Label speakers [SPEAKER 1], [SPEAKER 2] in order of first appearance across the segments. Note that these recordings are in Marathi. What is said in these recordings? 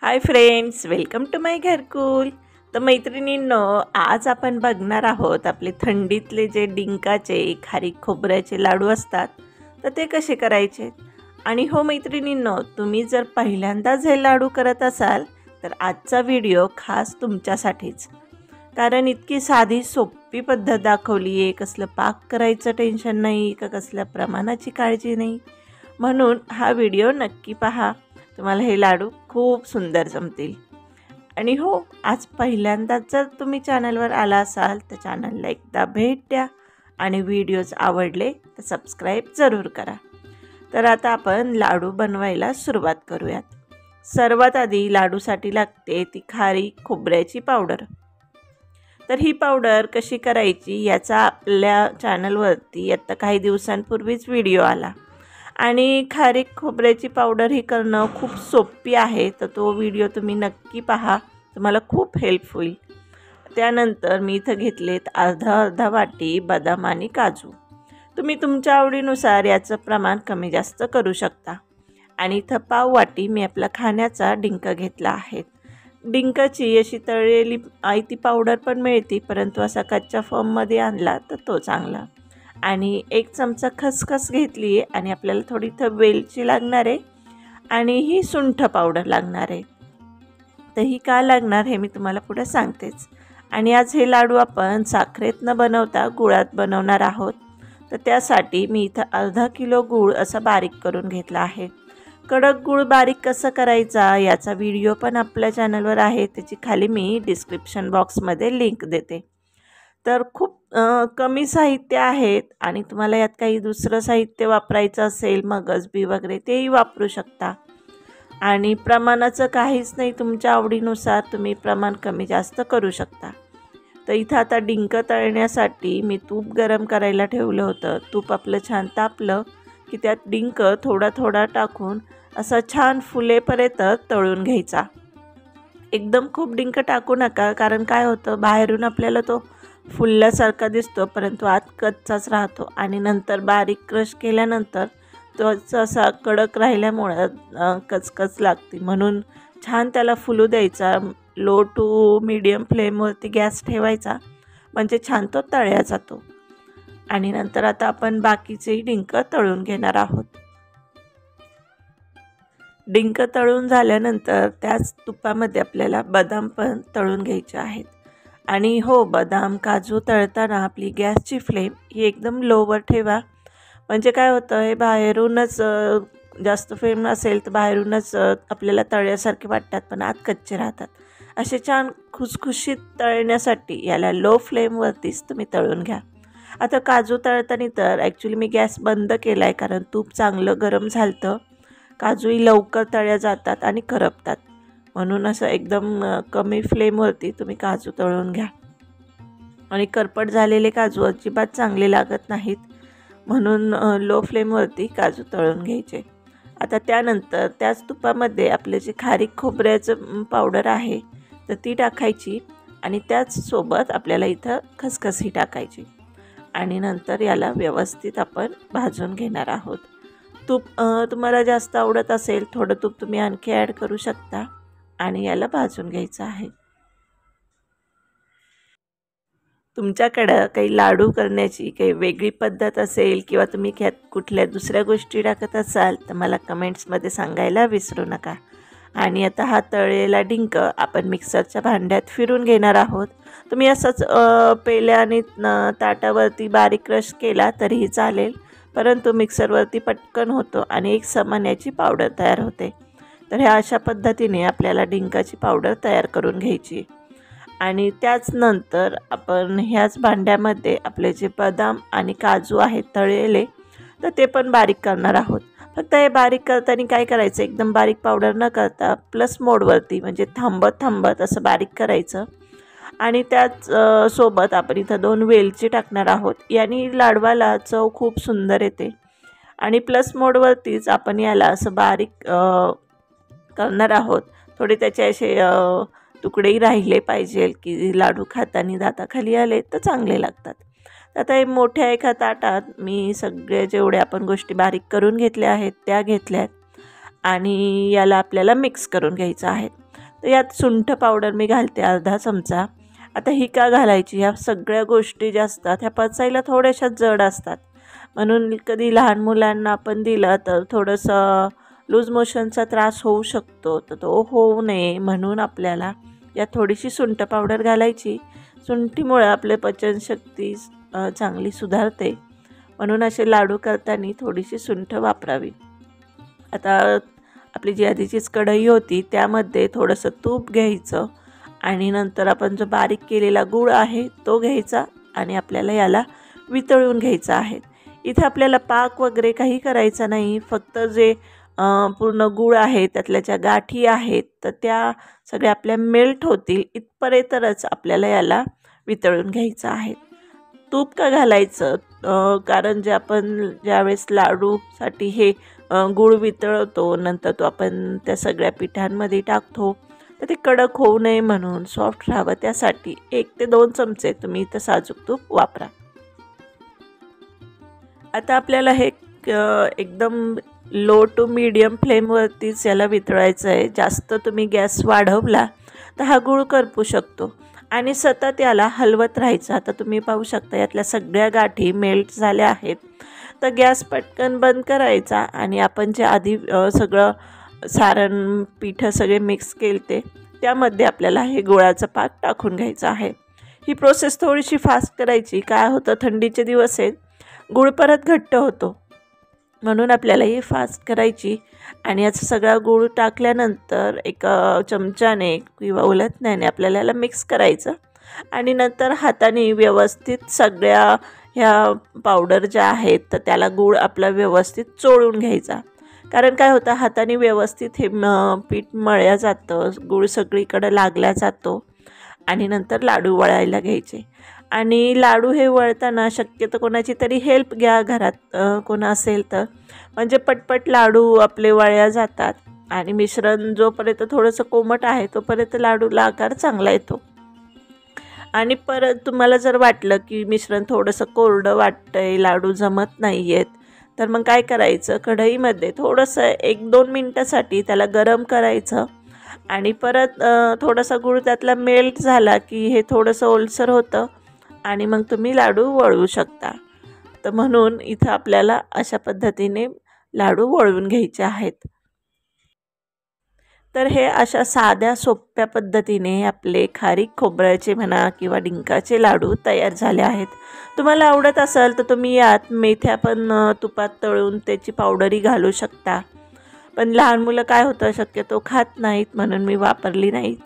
[SPEAKER 1] हाय फ्रेंड्स, वेलकम टू माय घरकुल. तर मैत्रिणींनो, आज आपण बघणार आहोत आपले थंडीतले जे डिंकाचे खारीक खोबऱ्याचे लाडू असतात तर ते कसे करायचे. आणि हो मैत्रिणींनो, तुम्ही जर पहिल्यांदाच हे लाडू करत असाल तर आजचा व्हिडिओ खास तुमच्यासाठीच. कारण इतकी साधी सोपी पद्धत दाखवली आहे. कसलं पाक करायचं टेन्शन नाही, का कसल्या प्रमाणाची काळजी नाही. म्हणून हा व्हिडिओ नक्की पहा. तुम्हाला हे लाडू खूप सुंदर जमतील. आणि हो, आज पहिल्यांदाच जर तुम्ही चॅनलवर आला असाल तर चॅनलला एकदा भेट द्या आणि व्हिडिओज आवडले तर सबस्क्राईब जरूर करा. तर आता आपण लाडू बनवायला सुरुवात करूयात. सर्वात आधी लाडूसाठी लागते ती खारीक खोबऱ्याची पावडर. तर ही पावडर कशी करायची याचा आपल्या चॅनलवरती आता काही दिवसांपूर्वीच व्हिडिओ आला. आणि खारीक खोबऱ्याची पावडर ही करणं खूप सोपी आहे. तर तो व्हिडिओ तुम्ही नक्की पहा, तुम्हाला खूप हेल्प होईल. त्यानंतर मी इथं घेतलेत अर्धा वाटी बदाम आणि काजू. तुम्ही तुमच्या आवडीनुसार याचं प्रमाण कमी जास्त करू शकता. आणि इथं पाव वाटी मी आपला खाण्याचा डिंक घेतला आहे. डिंकाची अशी तळलेली आयती पावडर पण मिळते, परंतु असा कच्च्या फॉर्ममध्ये आणला तर तो चांगला. आणि 1 चमचा खसखस घेतली आहे आणि आपल्याला थोडी इथं वेलची लागणार आहे आणि ही सुंठ पावडर लागणार आहे. तर ही का लागणार हे मी तुम्हाला पुढे सांगतेच. आणि आज हे लाडू आपण साखरेत न बनवता गुळात बनवणार आहोत. तर त्यासाठी मी इथं अर्धा किलो गूळ असा बारीक करून घेतला आहे. कडक गूळ बारीक कसं करायचा याचा व्हिडिओ पण आपल्या चॅनलवर आहे, त्याची खाली मी डिस्क्रिप्शन बॉक्समध्ये लिंक देते. तर खूप कमी साहित्य आहेत आणि तुम्हाला यात काही दुसरं साहित्य वापरायचं असेल, मगजबी वगैरे, तेही वापरू शकता. आणि प्रमाणाचं काहीच नाही, तुमच्या आवडीनुसार तुम्ही प्रमाण कमी जास्त करू शकता. तर इथं आता डिंक तळण्यासाठी मी तूप गरम करायला ठेवलं होतं. तूप आपलं छान तापलं की त्यात डिंक थोडा थोडा टाकून असा छान फुलेपर्यंत तळून घ्यायचा. एकदम खूप डिंक टाकू नका, कारण काय होतं, बाहेरून आपल्याला तो फुलल्यासारखा दिसतो परंतु आत कच्चाच राहतो. आणि नंतर बारीक क्रश केल्यानंतर तो असा कडक राहिल्यामुळं कचकच लागते. म्हणून छान त्याला फुलू द्यायचा. लो टू मीडियम फ्लेमवरती गॅस ठेवायचा, म्हणजे छान तो तळला जातो. आणि नंतर आता आपण बाकीचेही डिंक तळून घेणार आहोत. डिंक तळून झाल्यानंतर त्याच तुपामध्ये आपल्याला बदाम पण तळून घ्यायचे आहेत. आणि हो, बदाम काजू तळताना आपली गॅसची फ्लेम ही एकदम लोवर ठेवा. म्हणजे काय होतं, हे बाहेरूनच जास्त फ्लेम असेल तर बाहेरूनच आपल्याला तळल्यासारखे वाटतात पण आत कच्चे राहतात. असे छान खुसखुशीत तळण्यासाठी याला लो फ्लेमवरतीच तुम्ही तळून घ्या. आता काजू तळताना तर ॲक्च्युली मी गॅस बंद केला आहे, कारण तूप चांगलं गरम झालं. काजूही लवकर तळल्या जातात आणि करपतात. म्हणून असं एकदम कमी फ्लेमवरती तुम्ही काजू तळून घ्या. आणि करपट झालेले काजू अजिबात चांगले लागत नाहीत, म्हणून लो फ्लेमवरती काजू तळून घ्यायचे. आता त्यानंतर त्याच तुपामध्ये आपले जे खारीक खोबऱ्याचं पावडर आहे तर ती टाकायची. आणि त्याचसोबत आपल्याला इथं खसखसही टाकायची. आणि नंतर याला व्यवस्थित आपण भाजून घेणार आहोत. तूप तुम्हाला जास्त आवडत असेल थोडं तूप तुम्ही आणखी ॲड करू शकता. आणि याला भाजून घ्यायचं आहे. तुमच्याकडं काही लाडू करण्याची काही वेगळी पद्धत असेल किंवा तुम्ही कुठल्या दुसऱ्या गोष्टी टाकत असाल तर मला कमेंट्समध्ये सांगायला विसरू नका. आणि आता हा तळलेला डिंक आपण मिक्सरच्या भांड्यात फिरून घेणार आहोत. तुम्ही असंच पेल्याने ताटावरती बारीक क्रश केला तरीही चालेल, परंतु मिक्सरवरती पटकन होतो आणि एक समान याची पावडर तयार होते. तर ह्या अशा पद्धतीने आपल्याला डिंकाची पावडर तयार करून घ्यायची. आणि त्याचनंतर आपण ह्याच भांड्यामध्ये आपले जे बदाम आणि काजू आहेत तळलेले तर ते पण बारीक करणार आहोत. फक्त हे बारीक करताना काय करायचं, एकदम बारीक पावडर न करता प्लस मोडवरती, म्हणजे थांबत थांबत असं बारीक करायचं. आणि त्याच सोबत आपण इथं 2 वेलची टाकणार आहोत. याने लाडवाला चव खूप सुंदर येते. आणि प्लस मोडवरतीच आपण याला असं बारीक करणार आहोत. थोडे त्याचे असे तुकडेही राहिले पाहिजे की लाडू खाताना दाताखाली आले तर चांगले लागतात. आता हे मोठ्या एका ताटात मी सगळे जेवढे आपण गोष्टी बारीक करून घेतल्या आहेत त्या घेतल्यात. आणि याला आपल्याला मिक्स करून घ्यायचं आहे. तर यात सुंठ पावडर मी घालते अर्धा चमचा. आता ही का घालायची, ह्या सगळ्या गोष्टी ज्या असतात ह्या पचायला थोड्याशा जड असतात, म्हणून कधी लहान मुलांना आपण दिलं तर थोडंसं लूज मोशनचा त्रास होऊ शकतो, तर तो होऊ नये म्हणून आपल्याला यात थोडीशी सुंठ पावडर घालायची. सुंठीमुळे आपले पचनशक्ती चांगली सुधारते, म्हणून असे लाडू करताना थोडीशी सुंठ वापरावी. आता आपली जी आधीचीच कढई होती त्यामध्ये थोडंसं तूप घ्यायचं आणि नंतर आपण जो बारीक केलेला गूळ आहे तो घ्यायचा आणि आपल्याला याला वितळून घ्यायचं आहे. इथे आपल्याला पाक वगैरे काही करायचा नाही, फक्त जे पूर्ण गूळ आहे त्यातल्या ज्या गाठी आहेत तर त्या सगळ्या आपल्या मेल्ट होतील इथपर्यंतच आपल्याला याला वितळून घ्यायचं आहे. तूप का घालायचं, कारण जे आपण ज्यावेळेस लाडूसाठी हे गूळ वितळवतो नंतर तो आपण त्या सगळ्या पिठांमध्ये टाकतो तर ते कडक होऊ नये म्हणून, सॉफ्ट राहावं त्यासाठी 1 ते 2 चमचे तुम्ही इथं साजूक तूप वापरा. आता आपल्याला हे एकदम लो टू मीडियम फ्लेमवरतीच याला वितळायचं आहे. जास्त तुम्ही गॅस वाढवला तर हा गूळ करपू शकतो आणि सतत याला हलवत राहायचं. आता तुम्ही पाहू शकता यातल्या सगळ्या गाठी मेल्ट झाल्या आहेत, तर गॅस पटकन बंद करायचा आणि आपण जे आधी सगळं सारण पिठं सगळे मिक्स केले त्यामध्ये आपल्याला हे गुळाचं पाक टाकून घ्यायचं आहे. ही प्रोसेस थोडीशी फास्ट करायची. काय होतं, थंडीचे दिवस आहेत, गूळ परत घट्ट होतो, म्हणून आपल्याला ही फास्ट करायची. आणि याचा सगळा गूळ टाकल्यानंतर एक चमच्याने किंवा उलथण्याने आपल्याला याला मिक्स करायचं आणि नंतर हाताने व्यवस्थित सगळ्या ह्या पावडर ज्या आहेत तर त्याला गूळ आपला व्यवस्थित चोळून घ्यायचा. कारण काय होतं, हाताने व्यवस्थित हे पीठ मळल्या जातं, गूळ सगळीकडे लागला जातो आणि नंतर लाडू वळायला घ्यायचे. आणि लाडू हे वळताना शक्यतो कोणाची तरी हेल्प घ्या घरात, कोण असेल तर, म्हणजे पटपट लाडू आपले वळल्या जातात आणि मिश्रण जोपर्यंत थोडंसं कोमट आहे तोपर्यंत लाडूला आकार चांगला येतो. आणि परत तुम्हाला जर वाटलं की मिश्रण थोडंसं कोरडं वाटतंय, लाडू जमत नाही आहेत, तर मग काय करायचं, कढईमध्ये थोडंसं 1-2 मिनटासाठी त्याला गरम करायचं आणि परत थोडासा गूळ त्यातला मेल्ट झाला की हे थोडंसं ओलसर होतं आणि मग तुम्ही लाडू वळवू शकता. तर म्हणून इथं आपल्याला अशा पद्धतीने लाडू वळवून घ्यायचे आहेत. तर हे अशा साध्या सोप्या पद्धतीने आपले खारीक खोबऱ्याचे म्हणा किंवा डिंकाचे लाडू तयार झाले आहेत. तुम्हाला आवडत असेल तर तुम्ही यात मेथ्या पण तुपात तळून त्याची पावडरही घालू शकता, पण लहान मुलं काय होतं शक्यतो खात नाहीत म्हणून मी वापरली नाहीत.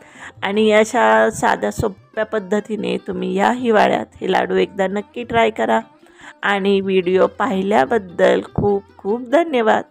[SPEAKER 1] आणि अशा साध्या सोप्या पद्धतीने तुम्ही या हिवाळ्यात हे लाडू एकदा नक्की ट्राय करा. आणि व्हिडिओ पाहिल्याबद्दल खूप खूप धन्यवाद.